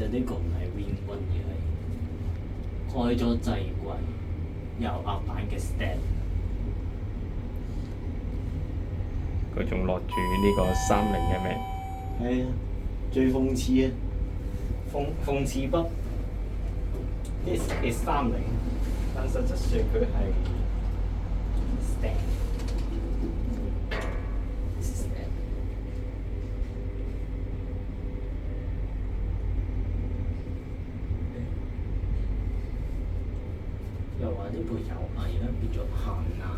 實呢個唔係 Win-Win 嘅，係開咗製櫃又壓板嘅 stand。佢仲落住呢個30嘅名。係啊，最諷刺啊！諷刺不 ，This is 30，但實質上佢係 stand。又話呢部油藝咧變咗限量，